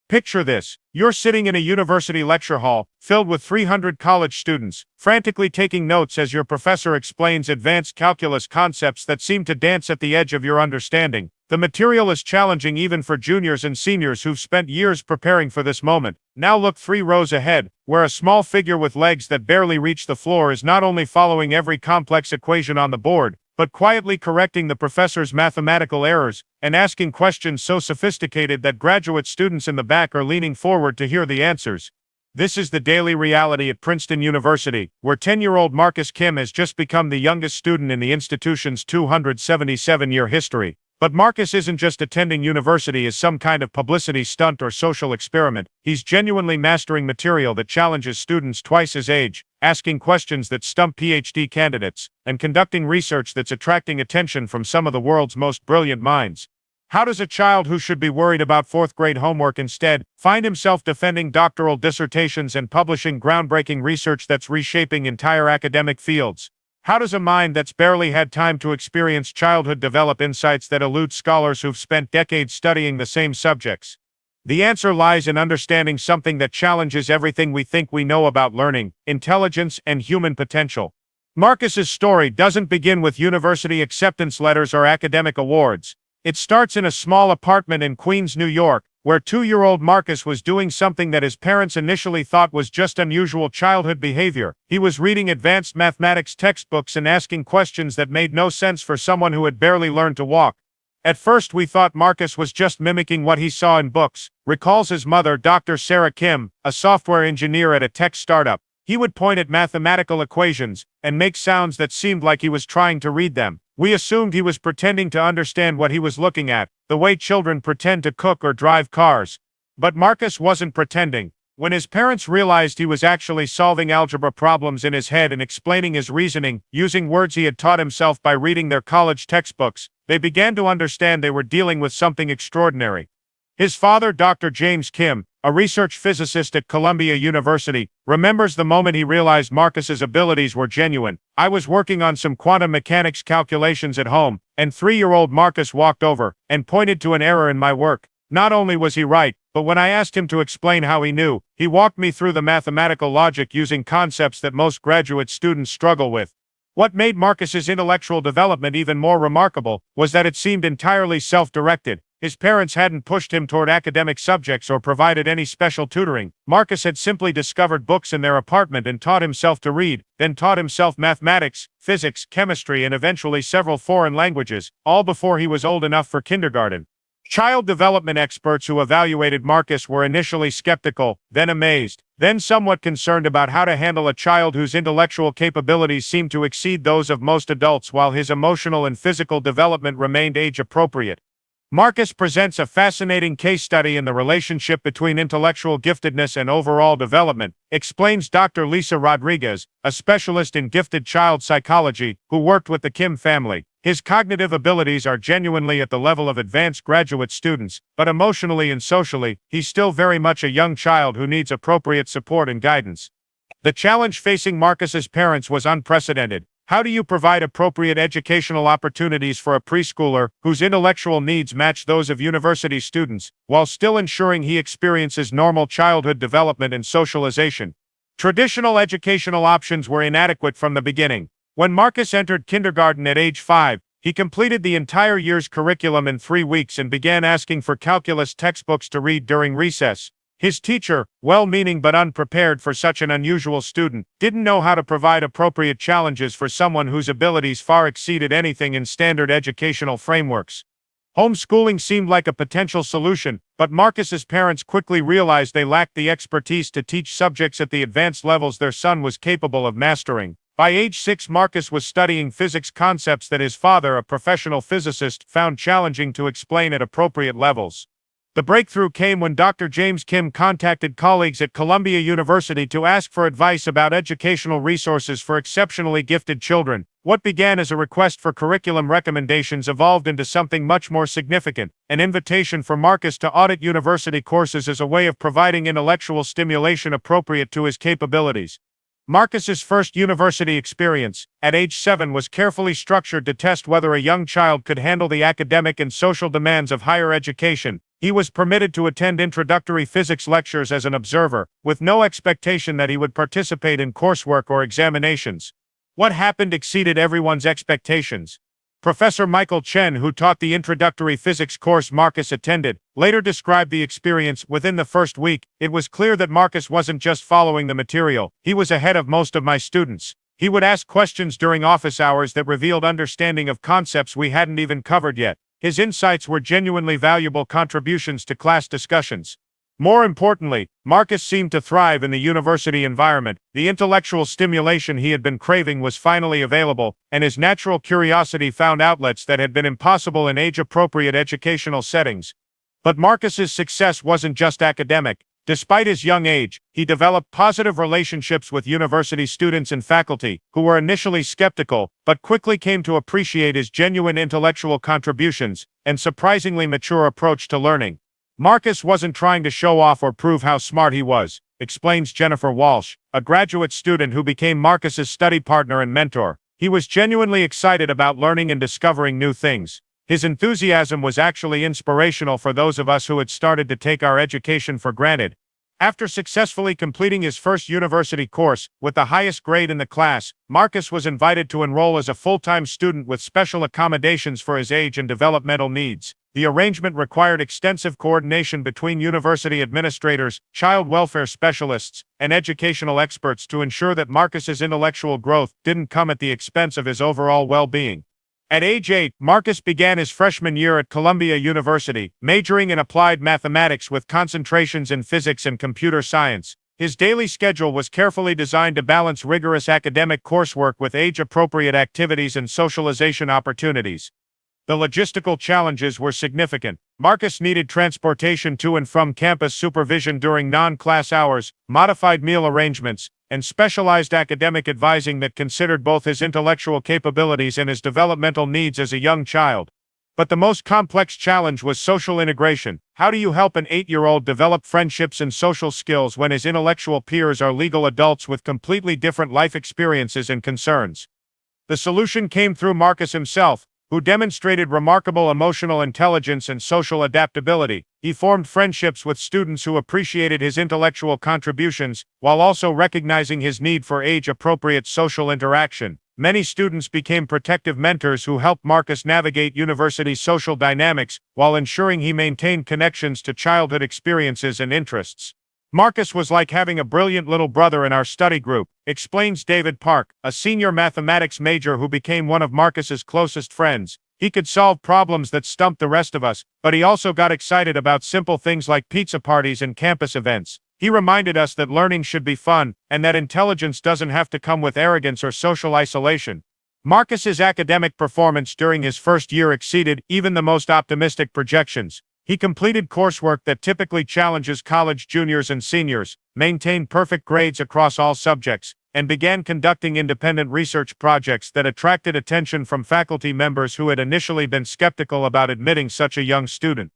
Picture this. You're sitting in a university lecture hall, filled with 300 college students, frantically taking notes as your professor explains advanced calculus concepts that seem to dance at the edge of your understanding. The material is challenging even for juniors and seniors who've spent years preparing for this moment. Now look 3 rows ahead, where a small figure with legs that barely reach the floor is not only following every complex equation on the board, but quietly correcting the professor's mathematical errors, and asking questions so sophisticated that graduate students in the back are leaning forward to hear the answers. This is the daily reality at Princeton University, where 10-year-old Marcus Kim has just become the youngest student in the institution's 277-year history. But Marcus isn't just attending university as some kind of publicity stunt or social experiment. He's genuinely mastering material that challenges students twice his age, asking questions that stump PhD candidates, and conducting research that's attracting attention from some of the world's most brilliant minds. How does a child who should be worried about 4th-grade homework instead find himself defending doctoral dissertations and publishing groundbreaking research that's reshaping entire academic fields? How does a mind that's barely had time to experience childhood develop insights that elude scholars who've spent decades studying the same subjects? The answer lies in understanding something that challenges everything we think we know about learning, intelligence, and human potential. Marcus's story doesn't begin with university acceptance letters or academic awards. It starts in a small apartment in Queens, New York, where 2-year-old Marcus was doing something that his parents initially thought was just unusual childhood behavior. He was reading advanced mathematics textbooks and asking questions that made no sense for someone who had barely learned to walk. At first we thought Marcus was just mimicking what he saw in books, recalls his mother, Dr. Sarah Kim, a software engineer at a tech startup. He would point at mathematical equations and make sounds that seemed like he was trying to read them. We assumed he was pretending to understand what he was looking at, the way children pretend to cook or drive cars. But Marcus wasn't pretending. When his parents realized he was actually solving algebra problems in his head and explaining his reasoning using words he had taught himself by reading their college textbooks, they began to understand they were dealing with something extraordinary. His father, Dr. James Kim, a research physicist at Columbia University, remembers the moment he realized Marcus's abilities were genuine. "I was working on some quantum mechanics calculations at home, and 3-year-old Marcus walked over and pointed to an error in my work. Not only was he right, but when I asked him to explain how he knew, he walked me through the mathematical logic using concepts that most graduate students struggle with." What made Marcus's intellectual development even more remarkable was that it seemed entirely self-directed. His parents hadn't pushed him toward academic subjects or provided any special tutoring. Marcus had simply discovered books in their apartment and taught himself to read, then taught himself mathematics, physics, chemistry, and eventually several foreign languages, all before he was old enough for kindergarten. Child development experts who evaluated Marcus were initially skeptical, then amazed, then somewhat concerned about how to handle a child whose intellectual capabilities seemed to exceed those of most adults while his emotional and physical development remained age-appropriate. Marcus presents a fascinating case study in the relationship between intellectual giftedness and overall development, explains Dr. Lisa Rodriguez, a specialist in gifted child psychology, who worked with the Kim family. His cognitive abilities are genuinely at the level of advanced graduate students, but emotionally and socially, he's still very much a young child who needs appropriate support and guidance. The challenge facing Marcus's parents was unprecedented. How do you provide appropriate educational opportunities for a preschooler whose intellectual needs match those of university students, while still ensuring he experiences normal childhood development and socialization? Traditional educational options were inadequate from the beginning. When Marcus entered kindergarten at age 5, he completed the entire year's curriculum in 3 weeks and began asking for calculus textbooks to read during recess. His teacher, well-meaning but unprepared for such an unusual student, didn't know how to provide appropriate challenges for someone whose abilities far exceeded anything in standard educational frameworks. Homeschooling seemed like a potential solution, but Marcus's parents quickly realized they lacked the expertise to teach subjects at the advanced levels their son was capable of mastering. By age 6, Marcus was studying physics concepts that his father, a professional physicist, found challenging to explain at appropriate levels. The breakthrough came when Dr. James Kim contacted colleagues at Columbia University to ask for advice about educational resources for exceptionally gifted children. What began as a request for curriculum recommendations evolved into something much more significant, an invitation for Marcus to audit university courses as a way of providing intellectual stimulation appropriate to his capabilities. Marcus's first university experience, at age 7, was carefully structured to test whether a young child could handle the academic and social demands of higher education. He was permitted to attend introductory physics lectures as an observer, with no expectation that he would participate in coursework or examinations. What happened exceeded everyone's expectations. Professor Michael Chen, who taught the introductory physics course Marcus attended, later described the experience. Within the first week, it was clear that Marcus wasn't just following the material, he was ahead of most of my students. He would ask questions during office hours that revealed understanding of concepts we hadn't even covered yet. His insights were genuinely valuable contributions to class discussions. More importantly, Marcus seemed to thrive in the university environment. The intellectual stimulation he had been craving was finally available, and his natural curiosity found outlets that had been impossible in age-appropriate educational settings. But Marcus's success wasn't just academic. Despite his young age, he developed positive relationships with university students and faculty, who were initially skeptical, but quickly came to appreciate his genuine intellectual contributions and surprisingly mature approach to learning. Marcus wasn't trying to show off or prove how smart he was, explains Jennifer Walsh, a graduate student who became Marcus's study partner and mentor. He was genuinely excited about learning and discovering new things. His enthusiasm was actually inspirational for those of us who had started to take our education for granted. After successfully completing his first university course, with the highest grade in the class, Marcus was invited to enroll as a full-time student with special accommodations for his age and developmental needs. The arrangement required extensive coordination between university administrators, child welfare specialists, and educational experts to ensure that Marcus's intellectual growth didn't come at the expense of his overall well-being. At age 8, Marcus began his freshman year at Columbia University, majoring in applied mathematics with concentrations in physics and computer science. His daily schedule was carefully designed to balance rigorous academic coursework with age-appropriate activities and socialization opportunities. The logistical challenges were significant. Marcus needed transportation to and from campus, supervision during non-class hours, modified meal arrangements, and specialized academic advising that considered both his intellectual capabilities and his developmental needs as a young child. But the most complex challenge was social integration. How do you help an 8-year-old develop friendships and social skills when his intellectual peers are legal adults with completely different life experiences and concerns? The solution came through Marcus himself, who demonstrated remarkable emotional intelligence and social adaptability. He formed friendships with students who appreciated his intellectual contributions, while also recognizing his need for age-appropriate social interaction. Many students became protective mentors who helped Marcus navigate university social dynamics, while ensuring he maintained connections to childhood experiences and interests. Marcus was like having a brilliant little brother in our study group, explains David Park, a senior mathematics major who became one of Marcus's closest friends. He could solve problems that stumped the rest of us, but he also got excited about simple things like pizza parties and campus events. He reminded us that learning should be fun, and that intelligence doesn't have to come with arrogance or social isolation. Marcus's academic performance during his first year exceeded even the most optimistic projections. He completed coursework that typically challenges college juniors and seniors, maintained perfect grades across all subjects, and began conducting independent research projects that attracted attention from faculty members who had initially been skeptical about admitting such a young student.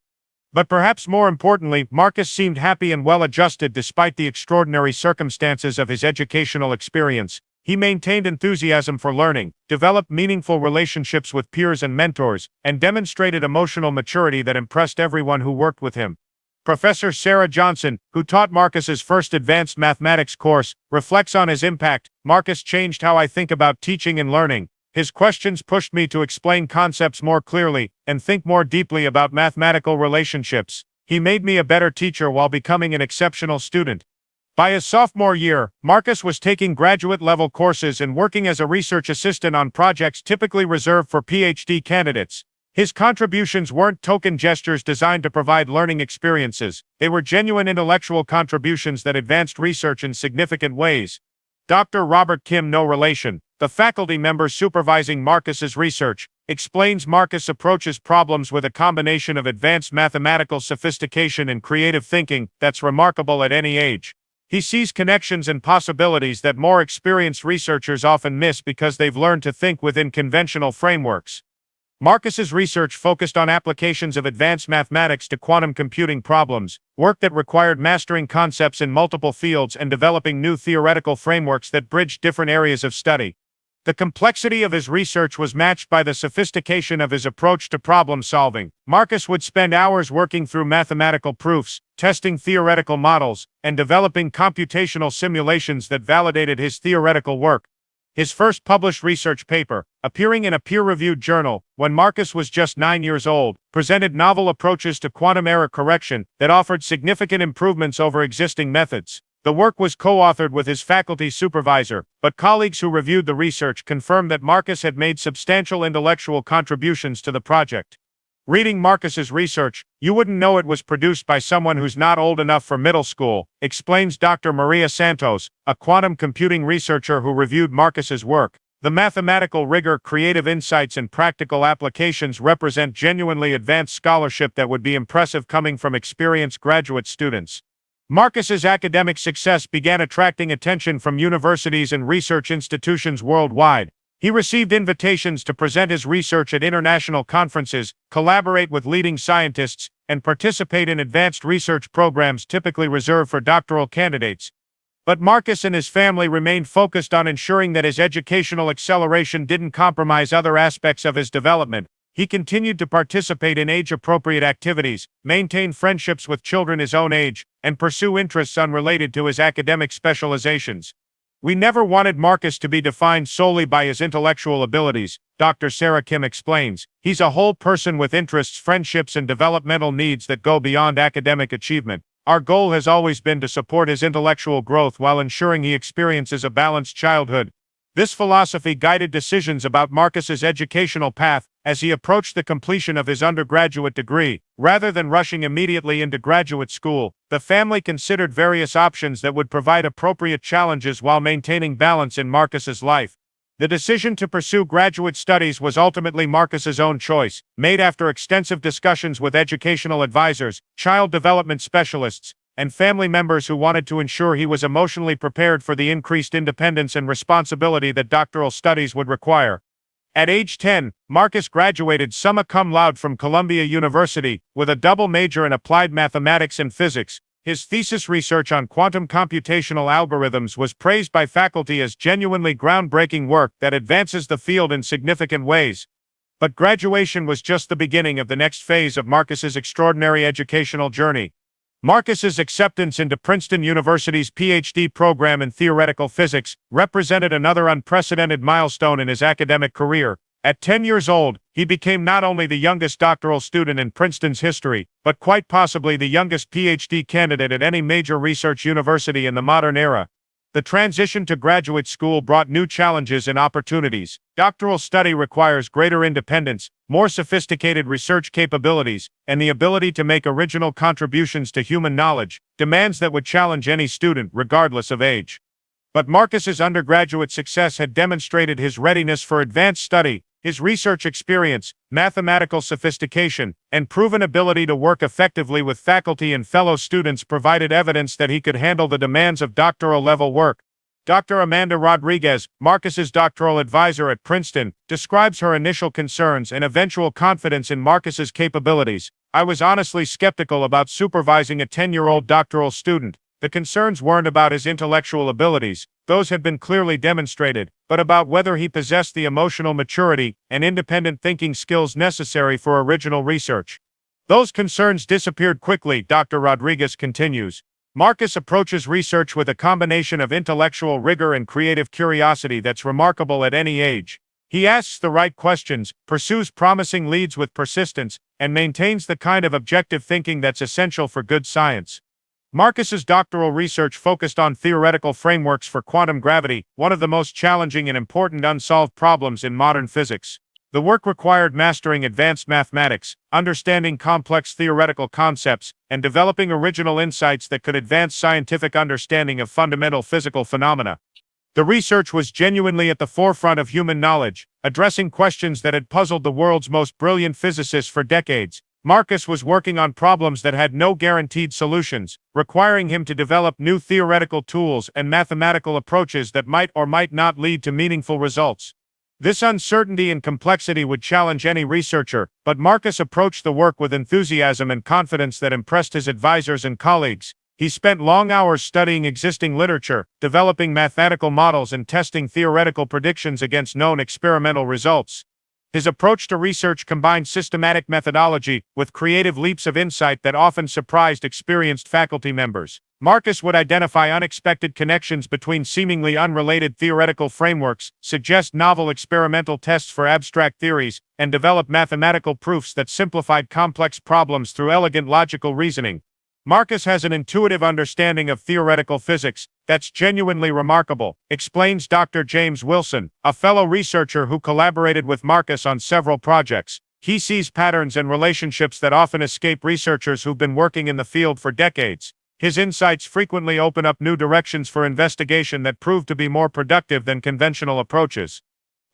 But perhaps more importantly, Marcus seemed happy and well-adjusted despite the extraordinary circumstances of his educational experience. He maintained enthusiasm for learning, developed meaningful relationships with peers and mentors, and demonstrated emotional maturity that impressed everyone who worked with him. Professor Sarah Johnson, who taught Marcus's first advanced mathematics course, reflects on his impact. Marcus changed how I think about teaching and learning. His questions pushed me to explain concepts more clearly and think more deeply about mathematical relationships. He made me a better teacher while becoming an exceptional student. By his sophomore year, Marcus was taking graduate-level courses and working as a research assistant on projects typically reserved for PhD candidates. His contributions weren't token gestures designed to provide learning experiences. They were genuine intellectual contributions that advanced research in significant ways. Dr. Robert Kim, no relation, the faculty member supervising Marcus's research, explains Marcus approaches problems with a combination of advanced mathematical sophistication and creative thinking that's remarkable at any age. He sees connections and possibilities that more experienced researchers often miss because they've learned to think within conventional frameworks. Marcus's research focused on applications of advanced mathematics to quantum computing problems, work that required mastering concepts in multiple fields and developing new theoretical frameworks that bridged different areas of study. The complexity of his research was matched by the sophistication of his approach to problem solving. Marcus would spend hours working through mathematical proofs, testing theoretical models, and developing computational simulations that validated his theoretical work. His first published research paper, appearing in a peer-reviewed journal when Marcus was just 9 years old, presented novel approaches to quantum error correction that offered significant improvements over existing methods. The work was co-authored with his faculty supervisor, but colleagues who reviewed the research confirmed that Marcus had made substantial intellectual contributions to the project. Reading Marcus's research, you wouldn't know it was produced by someone who's not old enough for middle school, explains Dr. Maria Santos, a quantum computing researcher who reviewed Marcus's work. The mathematical rigor, creative insights, and practical applications represent genuinely advanced scholarship that would be impressive coming from experienced graduate students. Marcus's academic success began attracting attention from universities and research institutions worldwide. He received invitations to present his research at international conferences, collaborate with leading scientists, and participate in advanced research programs typically reserved for doctoral candidates. But Marcus and his family remained focused on ensuring that his educational acceleration didn't compromise other aspects of his development. He continued to participate in age-appropriate activities, maintain friendships with children his own age, and pursue interests unrelated to his academic specializations. We never wanted Marcus to be defined solely by his intellectual abilities, Dr. Sarah Kim explains. He's a whole person with interests, friendships, and developmental needs that go beyond academic achievement. Our goal has always been to support his intellectual growth while ensuring he experiences a balanced childhood. This philosophy guided decisions about Marcus's educational path as he approached the completion of his undergraduate degree. Rather than rushing immediately into graduate school, the family considered various options that would provide appropriate challenges while maintaining balance in Marcus's life. The decision to pursue graduate studies was ultimately Marcus's own choice, made after extensive discussions with educational advisors, child development specialists, and family members who wanted to ensure he was emotionally prepared for the increased independence and responsibility that doctoral studies would require. At age 10, Marcus graduated summa cum laude from Columbia University with a double major in applied mathematics and physics. His thesis research on quantum computational algorithms was praised by faculty as genuinely groundbreaking work that advances the field in significant ways. But graduation was just the beginning of the next phase of Marcus's extraordinary educational journey. Marcus's acceptance into Princeton University's PhD program in theoretical physics represented another unprecedented milestone in his academic career. At 10 years old, he became not only the youngest doctoral student in Princeton's history, but quite possibly the youngest PhD candidate at any major research university in the modern era. The transition to graduate school brought new challenges and opportunities. Doctoral study requires greater independence, more sophisticated research capabilities, and the ability to make original contributions to human knowledge, demands that would challenge any student regardless of age. But Marcus's undergraduate success had demonstrated his readiness for advanced study. His research experience, mathematical sophistication, and proven ability to work effectively with faculty and fellow students provided evidence that he could handle the demands of doctoral-level work. Dr. Amanda Rodriguez, Marcus's doctoral advisor at Princeton, describes her initial concerns and eventual confidence in Marcus's capabilities. "I was honestly skeptical about supervising a 10-year-old doctoral student. The concerns weren't about his intellectual abilities, those had been clearly demonstrated, but about whether he possessed the emotional maturity and independent thinking skills necessary for original research. Those concerns disappeared quickly," Dr. Rodriguez continues. Marcus approaches research with a combination of intellectual rigor and creative curiosity that's remarkable at any age. He asks the right questions, pursues promising leads with persistence, and maintains the kind of objective thinking that's essential for good science. Marcus's doctoral research focused on theoretical frameworks for quantum gravity, one of the most challenging and important unsolved problems in modern physics. The work required mastering advanced mathematics, understanding complex theoretical concepts, and developing original insights that could advance scientific understanding of fundamental physical phenomena. The research was genuinely at the forefront of human knowledge, addressing questions that had puzzled the world's most brilliant physicists for decades. Marcus was working on problems that had no guaranteed solutions, requiring him to develop new theoretical tools and mathematical approaches that might or might not lead to meaningful results. This uncertainty and complexity would challenge any researcher, but Marcus approached the work with enthusiasm and confidence that impressed his advisors and colleagues. He spent long hours studying existing literature, developing mathematical models, and testing theoretical predictions against known experimental results. His approach to research combined systematic methodology with creative leaps of insight that often surprised experienced faculty members. Marcus would identify unexpected connections between seemingly unrelated theoretical frameworks, suggest novel experimental tests for abstract theories, and develop mathematical proofs that simplified complex problems through elegant logical reasoning. Marcus has an intuitive understanding of theoretical physics that's genuinely remarkable, explains Dr. James Wilson, a fellow researcher who collaborated with Marcus on several projects. He sees patterns and relationships that often escape researchers who've been working in the field for decades. His insights frequently open up new directions for investigation that prove to be more productive than conventional approaches.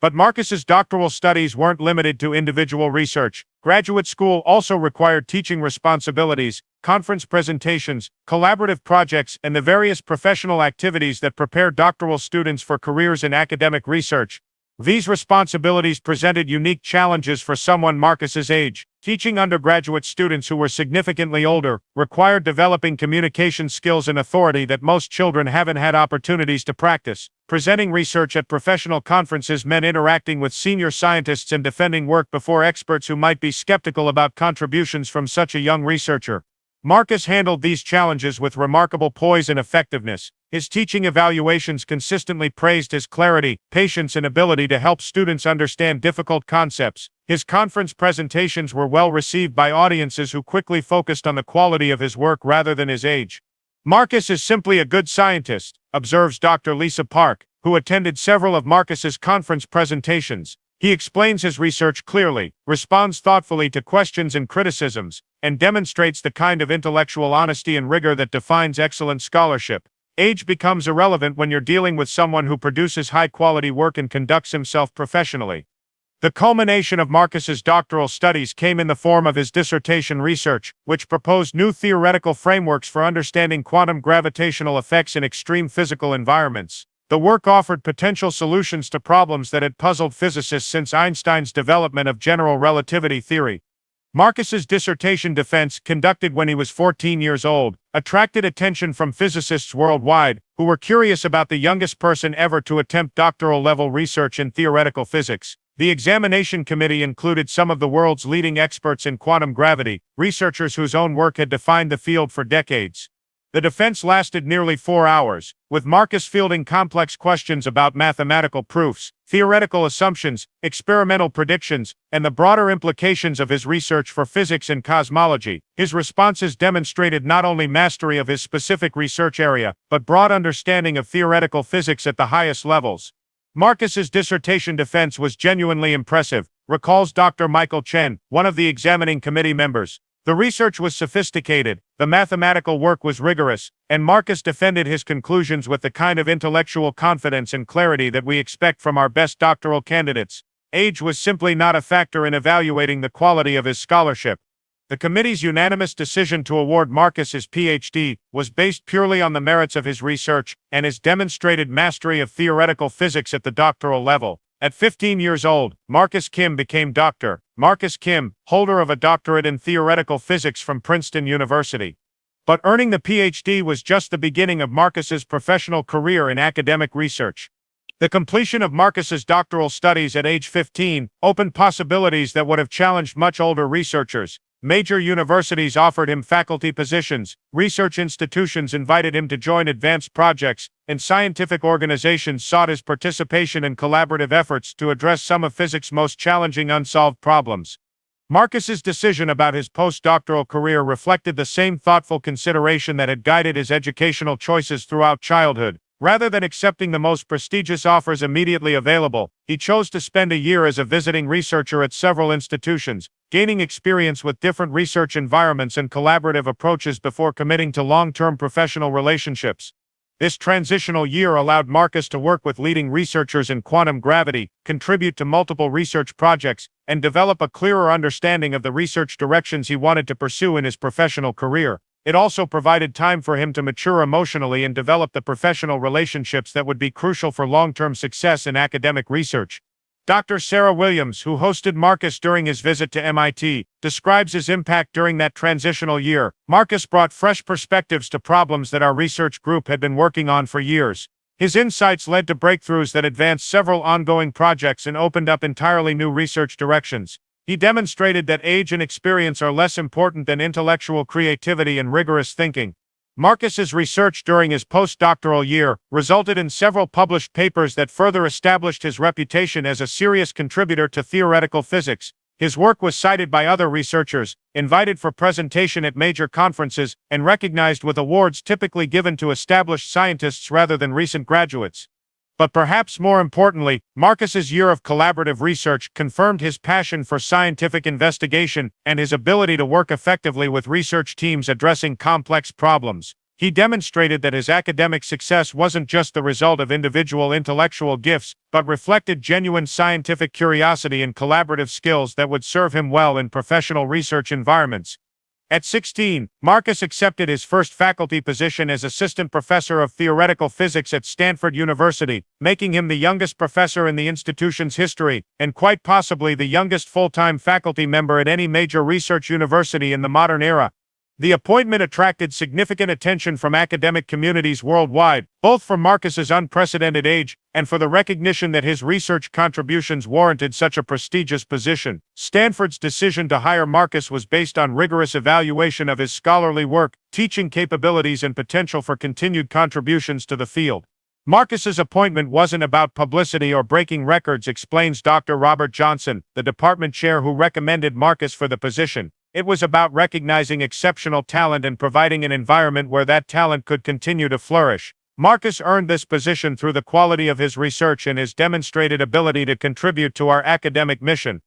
But Marcus's doctoral studies weren't limited to individual research. Graduate school also required teaching responsibilities, conference presentations, collaborative projects, and the various professional activities that prepare doctoral students for careers in academic research. These responsibilities presented unique challenges for someone Marcus's age. Teaching undergraduate students who were significantly older required developing communication skills and authority that most children haven't had opportunities to practice. Presenting research at professional conferences meant interacting with senior scientists and defending work before experts who might be skeptical about contributions from such a young researcher. Marcus handled these challenges with remarkable poise and effectiveness. His teaching evaluations consistently praised his clarity, patience, and ability to help students understand difficult concepts. His conference presentations were well received by audiences who quickly focused on the quality of his work rather than his age. Marcus is simply a good scientist, observes Dr. Lisa Park, who attended several of Marcus's conference presentations. He explains his research clearly, responds thoughtfully to questions and criticisms, and demonstrates the kind of intellectual honesty and rigor that defines excellent scholarship. Age becomes irrelevant when you're dealing with someone who produces high-quality work and conducts himself professionally. The culmination of Marcus's doctoral studies came in the form of his dissertation research, which proposed new theoretical frameworks for understanding quantum gravitational effects in extreme physical environments. The work offered potential solutions to problems that had puzzled physicists since Einstein's development of general relativity theory. Marcus's dissertation defense, conducted when he was 14 years old, attracted attention from physicists worldwide, who were curious about the youngest person ever to attempt doctoral-level research in theoretical physics. The examination committee included some of the world's leading experts in quantum gravity, researchers whose own work had defined the field for decades. The defense lasted nearly 4 hours, with Marcus fielding complex questions about mathematical proofs, theoretical assumptions, experimental predictions, and the broader implications of his research for physics and cosmology. His responses demonstrated not only mastery of his specific research area, but broad understanding of theoretical physics at the highest levels. Marcus's dissertation defense was genuinely impressive, recalls Dr. Michael Chen, one of the examining committee members. The research was sophisticated, the mathematical work was rigorous, and Marcus defended his conclusions with the kind of intellectual confidence and clarity that we expect from our best doctoral candidates. Age was simply not a factor in evaluating the quality of his scholarship. The committee's unanimous decision to award Marcus his PhD was based purely on the merits of his research and his demonstrated mastery of theoretical physics at the doctoral level. At 15 years old, Marcus Kim became Dr. Marcus Kim, holder of a doctorate in theoretical physics from Princeton University. But earning the PhD was just the beginning of Marcus's professional career in academic research. The completion of Marcus's doctoral studies at age 15 opened possibilities that would have challenged much older researchers. Major universities offered him faculty positions, research institutions invited him to join advanced projects, and scientific organizations sought his participation in collaborative efforts to address some of physics' most challenging unsolved problems. Marcus's decision about his postdoctoral career reflected the same thoughtful consideration that had guided his educational choices throughout childhood. Rather than accepting the most prestigious offers immediately available, he chose to spend a year as a visiting researcher at several institutions, gaining experience with different research environments and collaborative approaches before committing to long-term professional relationships. This transitional year allowed Marcus to work with leading researchers in quantum gravity, contribute to multiple research projects, and develop a clearer understanding of the research directions he wanted to pursue in his professional career. It also provided time for him to mature emotionally and develop the professional relationships that would be crucial for long-term success in academic research. Dr. Sarah Williams, who hosted Marcus during his visit to MIT, describes his impact during that transitional year. Marcus brought fresh perspectives to problems that our research group had been working on for years. His insights led to breakthroughs that advanced several ongoing projects and opened up entirely new research directions. He demonstrated that age and experience are less important than intellectual creativity and rigorous thinking. Marcus's research during his postdoctoral year resulted in several published papers that further established his reputation as a serious contributor to theoretical physics. His work was cited by other researchers, invited for presentation at major conferences, and recognized with awards typically given to established scientists rather than recent graduates. But perhaps more importantly, Marcus's year of collaborative research confirmed his passion for scientific investigation and his ability to work effectively with research teams addressing complex problems. He demonstrated that his academic success wasn't just the result of individual intellectual gifts, but reflected genuine scientific curiosity and collaborative skills that would serve him well in professional research environments. At 16, Marcus accepted his first faculty position as assistant professor of theoretical physics at Stanford University, making him the youngest professor in the institution's history, and quite possibly the youngest full-time faculty member at any major research university in the modern era. The appointment attracted significant attention from academic communities worldwide, both for Marcus's unprecedented age and for the recognition that his research contributions warranted such a prestigious position. Stanford's decision to hire Marcus was based on rigorous evaluation of his scholarly work, teaching capabilities, and potential for continued contributions to the field. Marcus's appointment wasn't about publicity or breaking records, explains Dr. Robert Johnson, the department chair who recommended Marcus for the position. It was about recognizing exceptional talent and providing an environment where that talent could continue to flourish. Marcus earned this position through the quality of his research and his demonstrated ability to contribute to our academic mission.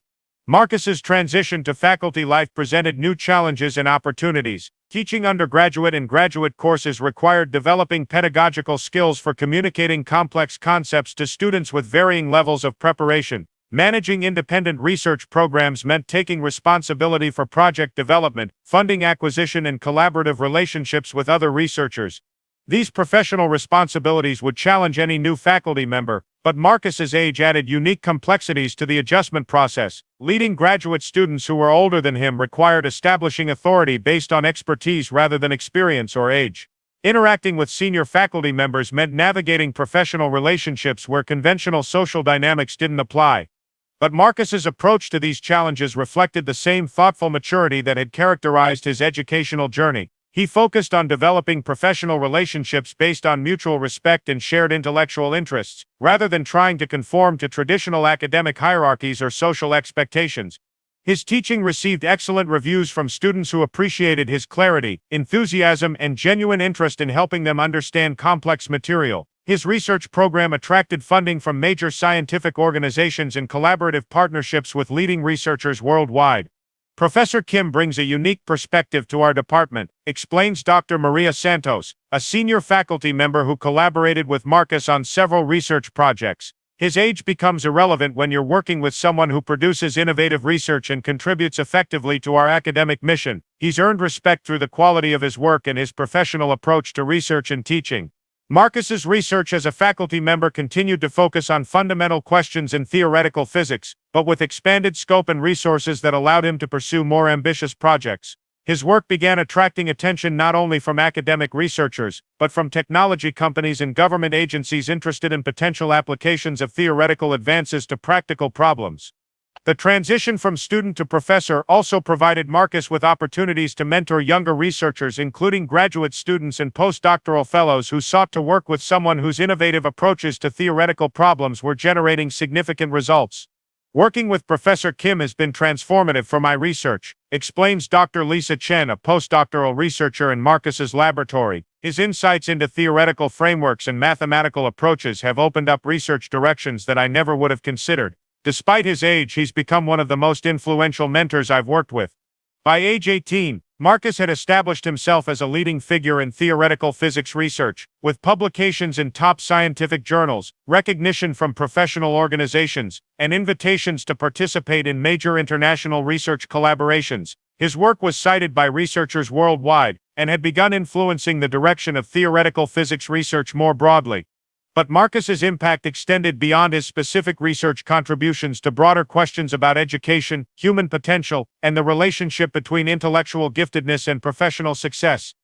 Marcus's transition to faculty life presented new challenges and opportunities. Teaching undergraduate and graduate courses required developing pedagogical skills for communicating complex concepts to students with varying levels of preparation. Managing independent research programs meant taking responsibility for project development, funding acquisition, and collaborative relationships with other researchers. These professional responsibilities would challenge any new faculty member, but Marcus's age added unique complexities to the adjustment process. Leading graduate students who were older than him required establishing authority based on expertise rather than experience or age. Interacting with senior faculty members meant navigating professional relationships where conventional social dynamics didn't apply. But Marcus's approach to these challenges reflected the same thoughtful maturity that had characterized his educational journey. He focused on developing professional relationships based on mutual respect and shared intellectual interests, rather than trying to conform to traditional academic hierarchies or social expectations. His teaching received excellent reviews from students who appreciated his clarity, enthusiasm, and genuine interest in helping them understand complex material. His research program attracted funding from major scientific organizations and collaborative partnerships with leading researchers worldwide. Professor Kim brings a unique perspective to our department, explains Dr. Maria Santos, a senior faculty member who collaborated with Marcus on several research projects. His age becomes irrelevant when you're working with someone who produces innovative research and contributes effectively to our academic mission. He's earned respect through the quality of his work and his professional approach to research and teaching. Marcus's research as a faculty member continued to focus on fundamental questions in theoretical physics, but with expanded scope and resources that allowed him to pursue more ambitious projects. His work began attracting attention not only from academic researchers, but from technology companies and government agencies interested in potential applications of theoretical advances to practical problems. The transition from student to professor also provided Marcus with opportunities to mentor younger researchers, including graduate students and postdoctoral fellows who sought to work with someone whose innovative approaches to theoretical problems were generating significant results. Working with Professor Kim has been transformative for my research, explains Dr. Lisa Chen, a postdoctoral researcher in Marcus's laboratory. His insights into theoretical frameworks and mathematical approaches have opened up research directions that I never would have considered. Despite his age, he's become one of the most influential mentors I've worked with. By age 18, Marcus had established himself as a leading figure in theoretical physics research, with publications in top scientific journals, recognition from professional organizations, and invitations to participate in major international research collaborations. His work was cited by researchers worldwide, and had begun influencing the direction of theoretical physics research more broadly. But Marcus's impact extended beyond his specific research contributions to broader questions about education, human potential, and the relationship between intellectual giftedness and professional success.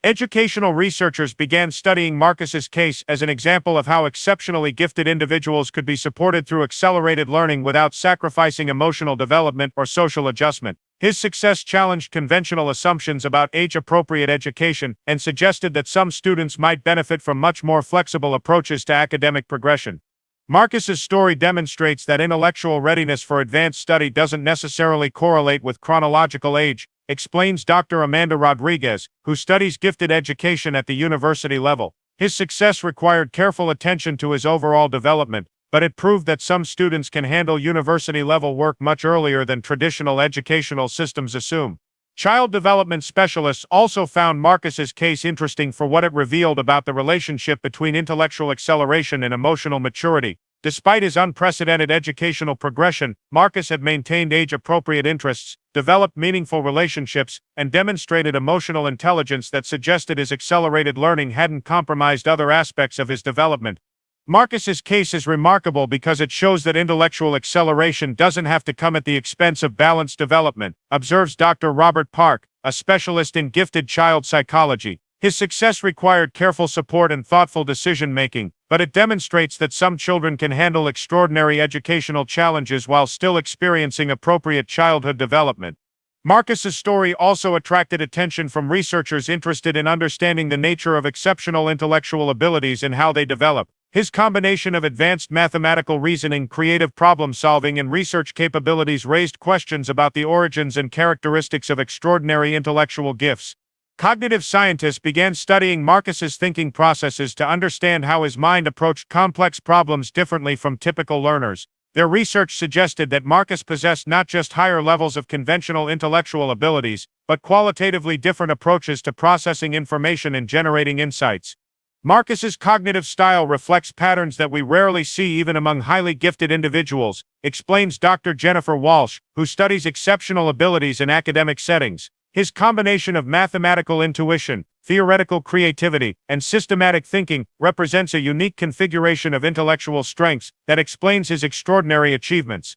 Educational researchers began studying Marcus's case as an example of how exceptionally gifted individuals could be supported through accelerated learning without sacrificing emotional development or social adjustment. His success challenged conventional assumptions about age-appropriate education and suggested that some students might benefit from much more flexible approaches to academic progression. Marcus's story demonstrates that intellectual readiness for advanced study doesn't necessarily correlate with chronological age, explains Dr. Amanda Rodriguez, who studies gifted education at the university level. His success required careful attention to his overall development, but it proved that some students can handle university-level work much earlier than traditional educational systems assume. Child development specialists also found Marcus's case interesting for what it revealed about the relationship between intellectual acceleration and emotional maturity. Despite his unprecedented educational progression, Marcus had maintained age-appropriate interests, developed meaningful relationships, and demonstrated emotional intelligence that suggested his accelerated learning hadn't compromised other aspects of his development. Marcus's case is remarkable because it shows that intellectual acceleration doesn't have to come at the expense of balanced development, observes Dr. Robert Park, a specialist in gifted child psychology. His success required careful support and thoughtful decision-making, but it demonstrates that some children can handle extraordinary educational challenges while still experiencing appropriate childhood development. Marcus's story also attracted attention from researchers interested in understanding the nature of exceptional intellectual abilities and how they develop. His combination of advanced mathematical reasoning, creative problem-solving, and research capabilities raised questions about the origins and characteristics of extraordinary intellectual gifts. Cognitive scientists began studying Marcus's thinking processes to understand how his mind approached complex problems differently from typical learners. Their research suggested that Marcus possessed not just higher levels of conventional intellectual abilities, but qualitatively different approaches to processing information and generating insights. Marcus's cognitive style reflects patterns that we rarely see even among highly gifted individuals, explains Dr. Jennifer Walsh, who studies exceptional abilities in academic settings. His combination of mathematical intuition, theoretical creativity, and systematic thinking represents a unique configuration of intellectual strengths that explains his extraordinary achievements.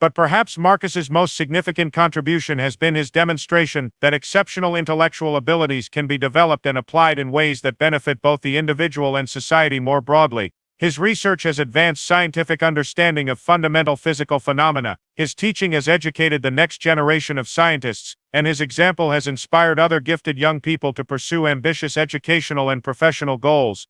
But perhaps Marcus's most significant contribution has been his demonstration that exceptional intellectual abilities can be developed and applied in ways that benefit both the individual and society more broadly. His research has advanced scientific understanding of fundamental physical phenomena, his teaching has educated the next generation of scientists, and his example has inspired other gifted young people to pursue ambitious educational and professional goals.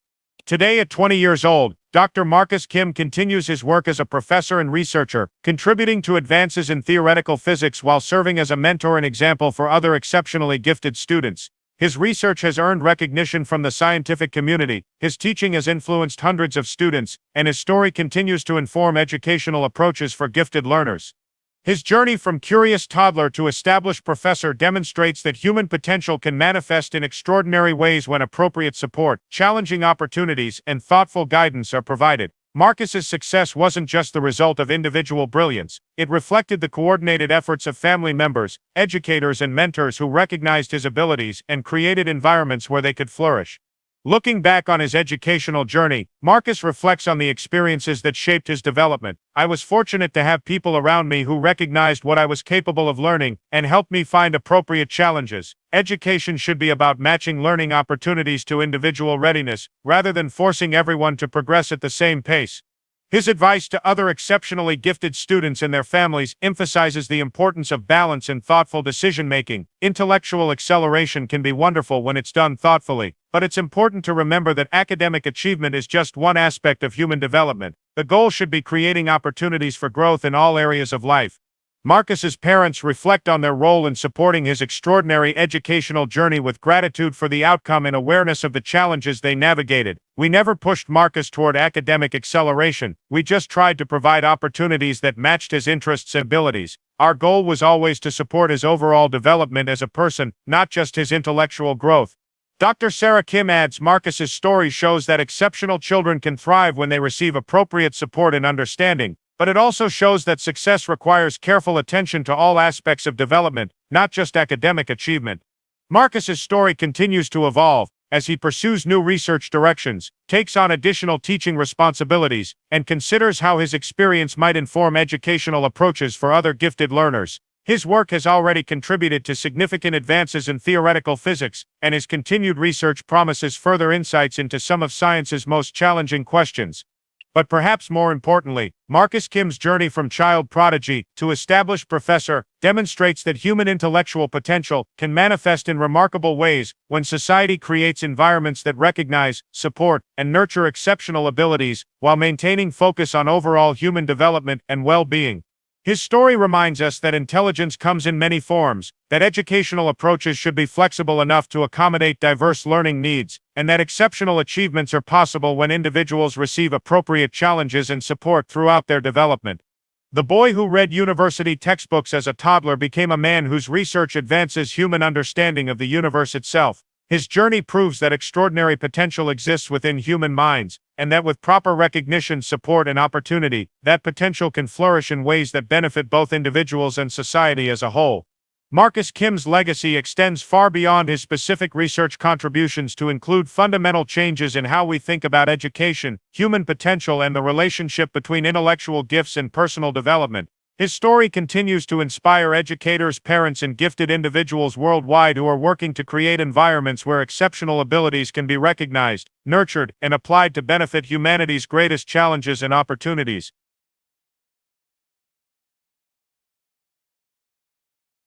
Today, at 20 years old, Dr. Marcus Kim continues his work as a professor and researcher, contributing to advances in theoretical physics while serving as a mentor and example for other exceptionally gifted students. His research has earned recognition from the scientific community, his teaching has influenced hundreds of students, and his story continues to inform educational approaches for gifted learners. His journey from curious toddler to established professor demonstrates that human potential can manifest in extraordinary ways when appropriate support, challenging opportunities, and thoughtful guidance are provided. Marcus's success wasn't just the result of individual brilliance, it reflected the coordinated efforts of family members, educators, and mentors who recognized his abilities and created environments where they could flourish. Looking back on his educational journey, Marcus reflects on the experiences that shaped his development. I was fortunate to have people around me who recognized what I was capable of learning and helped me find appropriate challenges. Education should be about matching learning opportunities to individual readiness, rather than forcing everyone to progress at the same pace. His advice to other exceptionally gifted students and their families emphasizes the importance of balance and thoughtful decision-making. Intellectual acceleration can be wonderful when it's done thoughtfully, but it's important to remember that academic achievement is just one aspect of human development. The goal should be creating opportunities for growth in all areas of life. Marcus's parents reflect on their role in supporting his extraordinary educational journey with gratitude for the outcome and awareness of the challenges they navigated. We never pushed Marcus toward academic acceleration, we just tried to provide opportunities that matched his interests and abilities. Our goal was always to support his overall development as a person, not just his intellectual growth. Dr. Sarah Kim adds, Marcus's story shows that exceptional children can thrive when they receive appropriate support and understanding. But it also shows that success requires careful attention to all aspects of development, not just academic achievement. Marcus's story continues to evolve, as he pursues new research directions, takes on additional teaching responsibilities, and considers how his experience might inform educational approaches for other gifted learners. His work has already contributed to significant advances in theoretical physics, and his continued research promises further insights into some of science's most challenging questions. But perhaps more importantly, Marcus Kim's journey from child prodigy to established professor demonstrates that human intellectual potential can manifest in remarkable ways when society creates environments that recognize, support, and nurture exceptional abilities while maintaining focus on overall human development and well-being. His story reminds us that intelligence comes in many forms, that educational approaches should be flexible enough to accommodate diverse learning needs, and that exceptional achievements are possible when individuals receive appropriate challenges and support throughout their development. The boy who read university textbooks as a toddler became a man whose research advances human understanding of the universe itself. His journey proves that extraordinary potential exists within human minds, and that with proper recognition, support, and opportunity, that potential can flourish in ways that benefit both individuals and society as a whole. Marcus Kim's legacy extends far beyond his specific research contributions to include fundamental changes in how we think about education, human potential, and the relationship between intellectual gifts and personal development. His story continues to inspire educators, parents, and gifted individuals worldwide who are working to create environments where exceptional abilities can be recognized, nurtured, and applied to benefit humanity's greatest challenges and opportunities.